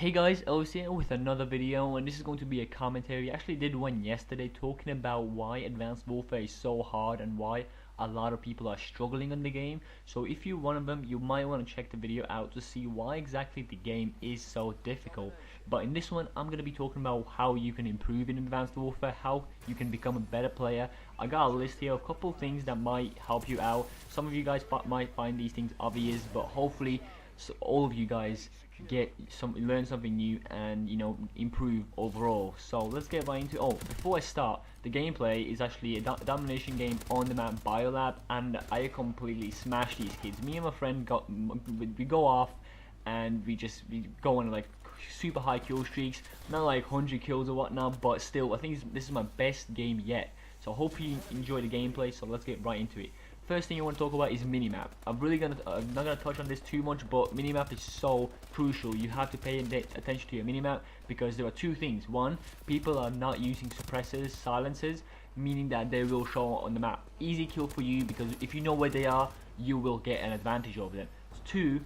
Hey guys, Elvis here with another video, and this is going to be a commentary. I actually did one yesterday talking about why Advanced Warfare is so hard and why a lot of people are struggling in the game. So if you're one of them, you might want to check the video out to see why exactly the game is so difficult. But in this one, I'm going to be talking about how you can improve in Advanced Warfare, how you can become a better player. I got a list here, a couple of things that might help you out. Some of you guys might find these things obvious, but hopefully all of you guys learn something new and improve overall. So let's get right into before I start, the gameplay is actually a domination game on the map Biolab, and I completely smashed these kids. Me and my friend we go off and we go on like super high kill streaks, not like 100 kills or whatnot, but still I think this is my best game yet. So I hope you enjoy the gameplay, so let's get right into it. First thing you want to talk about is minimap. I'm not gonna touch on this too much, but minimap is so crucial. You have to pay attention to your minimap because there are two things. One, people are not using suppressors, silencers, meaning that they will show on the map. Easy kill for you because if you know where they are, you will get an advantage over them. Two,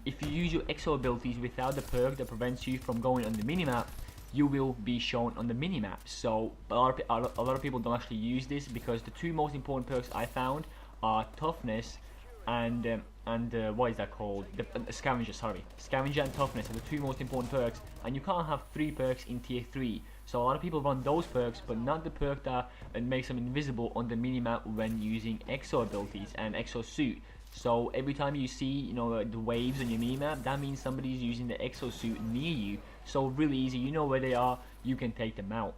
if you use your exo abilities without the perk that prevents you from going on the minimap, you will be shown on the minimap. So a lot of people don't actually use this because the two most important perks I found are toughness and what is that called? The scavenger. Sorry, scavenger and toughness are the two most important perks, and you can't have 3 perks in tier 3. So a lot of people run those perks, but not the perk that makes them invisible on the minimap when using exo abilities and exo suit. So every time you see the waves on your minimap, that means somebody's using the exo suit near you. So really easy, you know where they are, you can take them out.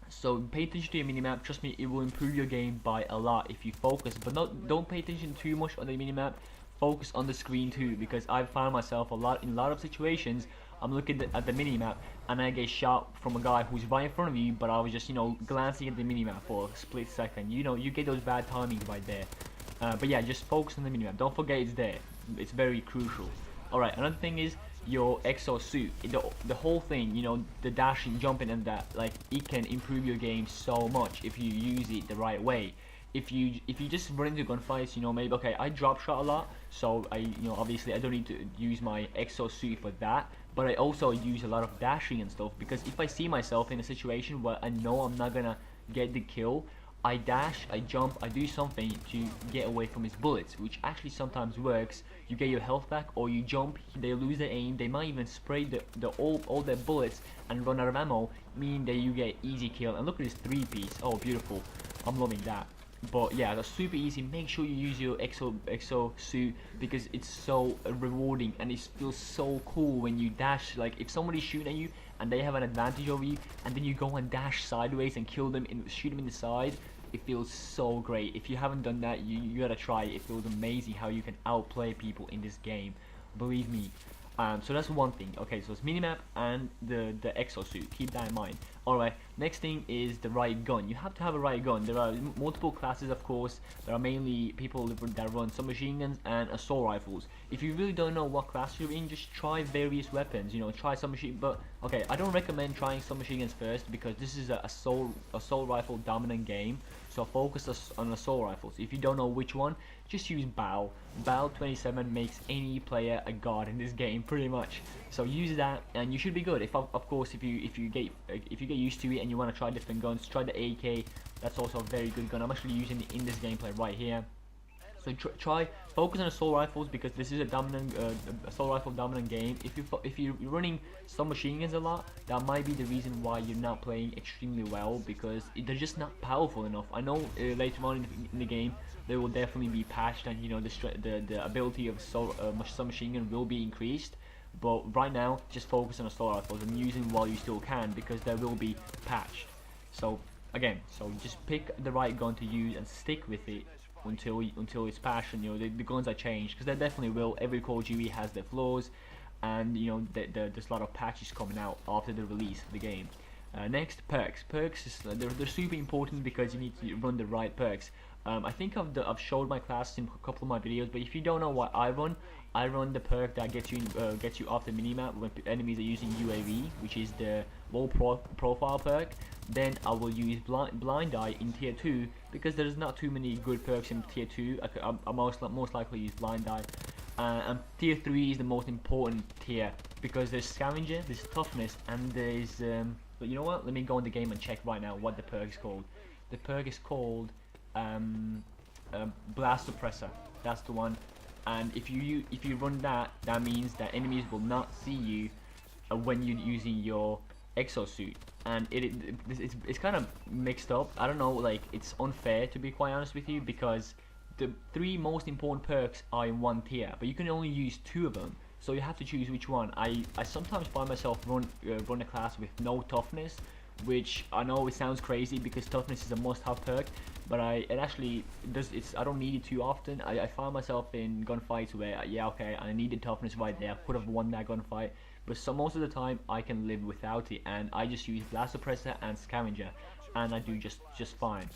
So pay attention to your minimap. Trust me, it will improve your game by a lot if you focus, but don't pay attention too much on the minimap. Focus on the screen too, because I've found myself in a lot of situations I'm looking at the minimap and I get shot from a guy who's right in front of you, but I was just glancing at the minimap for a split second. You get those bad timings right there. But yeah, just focus on the minimap. Don't forget it's there. It's very crucial. Alright, another thing is your exo suit. The whole thing, the dashing, jumping, and that, like, it can improve your game so much if you use it the right way. If you just run into gunfights, maybe okay, I drop shot a lot, so obviously I don't need to use my exo suit for that, but I also use a lot of dashing and stuff, because if I see myself in a situation where I know I'm not gonna get the kill, I dash, I jump, I do something to get away from his bullets, which actually sometimes works. You get your health back, or you jump, they lose their aim, they might even spray all their bullets and run out of ammo, meaning that you get easy kill. And look at this 3-piece, oh beautiful, I'm loving that. But yeah, that's super easy. Make sure you use your exo suit because it's so rewarding and it feels so cool when you dash. Like if somebody's shooting at you and they have an advantage over you, and then you go and dash sideways and kill them and shoot them in the side, it feels so great. If you haven't done that, you gotta try it. It feels amazing how you can outplay people in this game, believe me. So that's one thing. Okay, so it's minimap and the exo suit. Keep that in mind. Alright, next thing is the right gun. You have to have a right gun. There are multiple classes, of course. There are mainly people that run submachine guns and assault rifles. If you really don't know what class you're in, just try various weapons. Try submachine. But okay, I don't recommend trying submachine guns first because this is a assault rifle dominant game. So focus on assault rifles. If you don't know which one, just use BAL. BAL 27 makes any player a god in this game, pretty much. So use that, and you should be good. Of course, if you get used to it and you want to try different guns, try the AK. That's also a very good gun. I'm actually using it in this gameplay right here. So try focus on assault rifles because this is a dominant assault rifle dominant game. If you're running submachine guns a lot, that might be the reason why you're not playing extremely well, because they're just not powerful enough. I know later on in the game they will definitely be patched, and the ability of submachine gun will be increased. But right now, just focus on assault rifles and use them while you still can, because they will be patched. So again, just pick the right gun to use and stick with it until it's patched. And the guns are changed, because they definitely will. Every Call of Duty has their flaws, and there's a lot of patches coming out after the release of the game. Next, perks. Perks they're super important because you need to run the right perks. I think I've showed my class in a couple of my videos, but if you don't know what I run the perk that gets you off the minimap when enemies are using UAV, which is the low profile perk. Then I will use blind eye in tier 2 because there's not too many good perks in tier 2. I most likely use blind eye. and tier 3 is the most important tier, because there's scavenger, there's toughness, and there's but you know what, let me go in the game and check right now what the perk is called. The perk is called blast suppressor. That's the one. And if you run that, that means that enemies will not see you when you're using your exosuit. And it's kind of mixed up. I don't know, like, it's unfair, to be quite honest with you, because the 3 most important perks are in one tier, but you can only use 2 of them. So you have to choose which one. I sometimes find myself run a class with no toughness, which I know it sounds crazy because toughness is a must-have perk, but it actually does. I don't need it too often. I find myself in gunfights where yeah, okay, I needed toughness right there. I could have won that gunfight, but most of the time I can live without it, and I just use blast suppressor and scavenger, and I do just fine.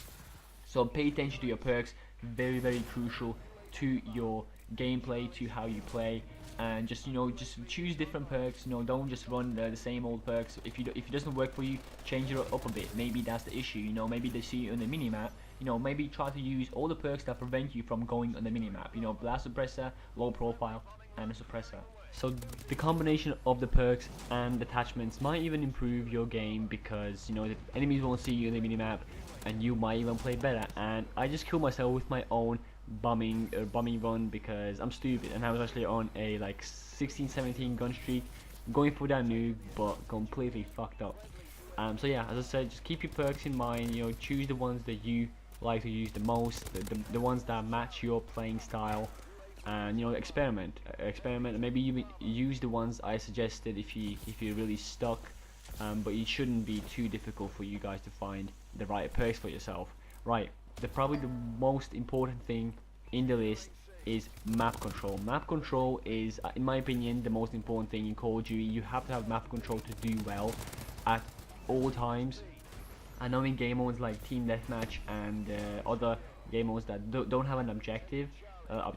So pay attention to your perks. Very, very crucial to your gameplay, to how you play, and just just choose different perks. Don't just run the same old perks. If it doesn't work for you, change it up a bit. Maybe that's the issue. Maybe they see you on the minimap. Maybe try to use all the perks that prevent you from going on the minimap. Blast suppressor, low profile, and a suppressor. So the combination of the perks and attachments might even improve your game, because the enemies won't see you on the minimap, and you might even play better. And I just killed myself with my own bombing run because I'm stupid, and I was actually on a like 16-17 gun streak, going for that noob, but completely fucked up. So yeah, as I said, just keep your perks in mind. Choose the ones that you like to use the most, the ones that match your playing style, and experiment, and maybe even use the ones I suggested if you're really stuck. But it shouldn't be too difficult for you guys to find the right perks for yourself. Right, probably the most important thing in the list is map control. Map control is, in my opinion, the most important thing in Call of Duty. You have to have map control to do well at all times. I know in game modes like Team Deathmatch and other game modes that don't have an objective,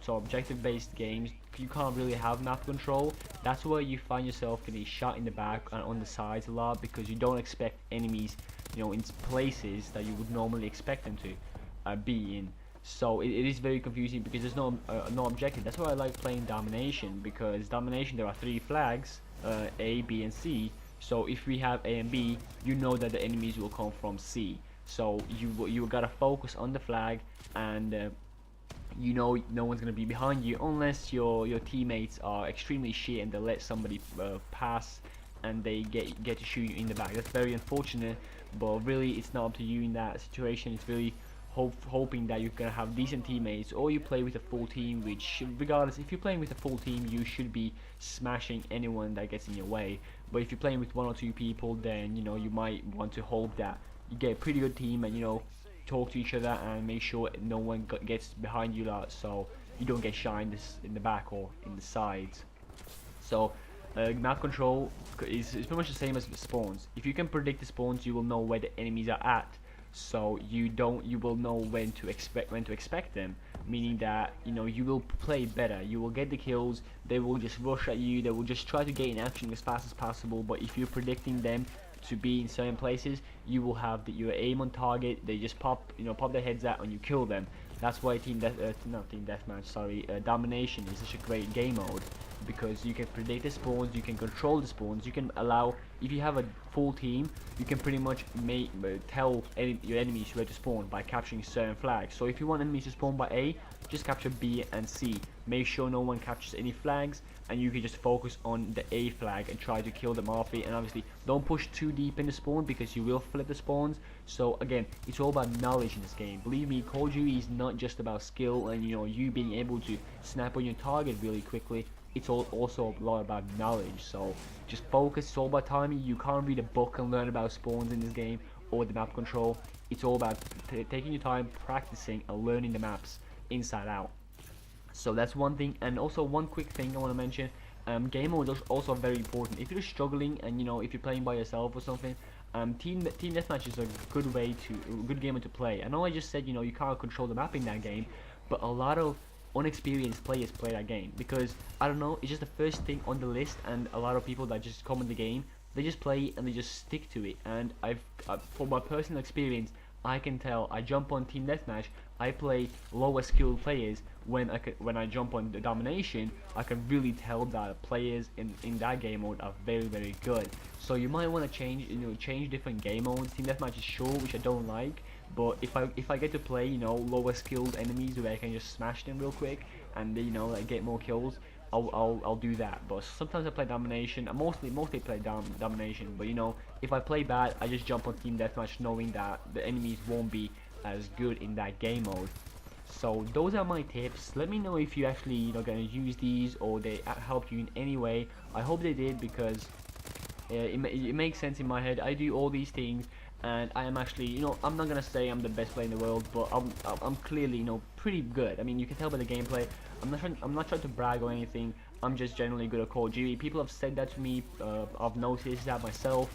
so objective-based games, you can't really have map control. That's where you find yourself getting shot in the back and on the sides a lot, because you don't expect enemies, in places that you would normally expect them to be in. So it is very confusing because there's no objective. That's why I like playing Domination, because Domination, there are 3 flags, A, B, and C. So if we have A and B, you know that the enemies will come from C. So you gotta focus on the flag, and no one's gonna be behind you unless your teammates are extremely shit and they let somebody pass and they get to shoot you in the back. That's very unfortunate, but really it's not up to you in that situation. It's really hoping that you're gonna have decent teammates, or you play with a full team, which regardless, if you're playing with a full team, you should be smashing anyone that gets in your way. But if you're playing with 1 or 2 people, then you might want to hope that you get a pretty good team and talk to each other and make sure no one gets behind you lot, so you don't get shot in the back or in the sides. So map control is pretty much the same as the spawns. If you can predict the spawns, you will know where the enemies are at, so you will know when to expect them, meaning that you will play better, you will get the kills. They will just rush at you, they will just try to get in action as fast as possible, but if you're predicting them to be in certain places, you will have your aim on target. They just pop their heads out and you kill them. That's why Domination is such a great game mode, because you can predict the spawns, you can control the spawns, you can allow, if you have a full team, you can pretty much tell your enemies where to spawn by capturing certain flags. So if you want enemies to spawn by A, just capture B and C. Make sure no one captures any flags, and you can just focus on the A flag and try to kill them off it. And obviously don't push too deep in the spawn, because you will flip the spawns. So again, it's all about knowledge in this game. Believe me, Call of Duty is not just about skill and you being able to snap on your target really quickly. It's also a lot about knowledge. So just focus. It's all about timing. You can't read a book and learn about spawns in this game or the map control. It's all about taking your time, practicing and learning the maps inside out. So that's one thing. And also one quick thing I want to mention, game mode is also very important. If you're struggling and if you're playing by yourself or something, team deathmatch is a good game to play. I know I just said you can't control the map in that game, but a lot of unexperienced players play that game, because I don't know, it's just the first thing on the list, and a lot of people that just come in the game, they just play and they just stick to it. And from my personal experience, I can tell. I jump on team deathmatch, I play lower skilled players when I jump on the domination, I can really tell that players in that game mode are very good. So you might want to change different game modes. Team deathmatch is short, which I don't like, but if I get to play lower skilled enemies where I can just smash them real quick and like get more kills, I'll do that. But sometimes I play domination. I mostly play domination. But if I play bad, I just jump on team deathmatch knowing that the enemies won't be as good in that game mode. So those are my tips. Let me know if you actually gonna use these or they helped you in any way. I hope they did, because it makes sense in my head. I do all these things, and I am actually, I'm not gonna say I'm the best player in the world, but I'm clearly, pretty good. I mean, you can tell by the gameplay. I'm not trying to brag or anything. I'm just generally good at Call of Duty. People have said that to me. I've noticed that myself.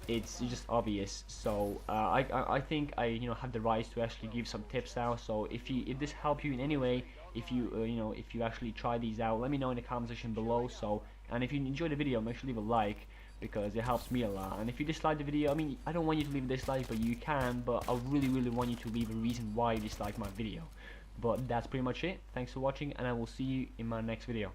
It's just obvious. So I think I have the right to actually give some tips out. So if this helped you in any way, if you actually try these out, let me know in the comment section below. So, and if you enjoyed the video, make sure to leave a like, because it helps me a lot. And if you dislike the video, I mean, I don't want you to leave a dislike, but you can. But I really want you to leave a reason why you dislike my video. But that's pretty much it. Thanks for watching, and I will see you in my next video.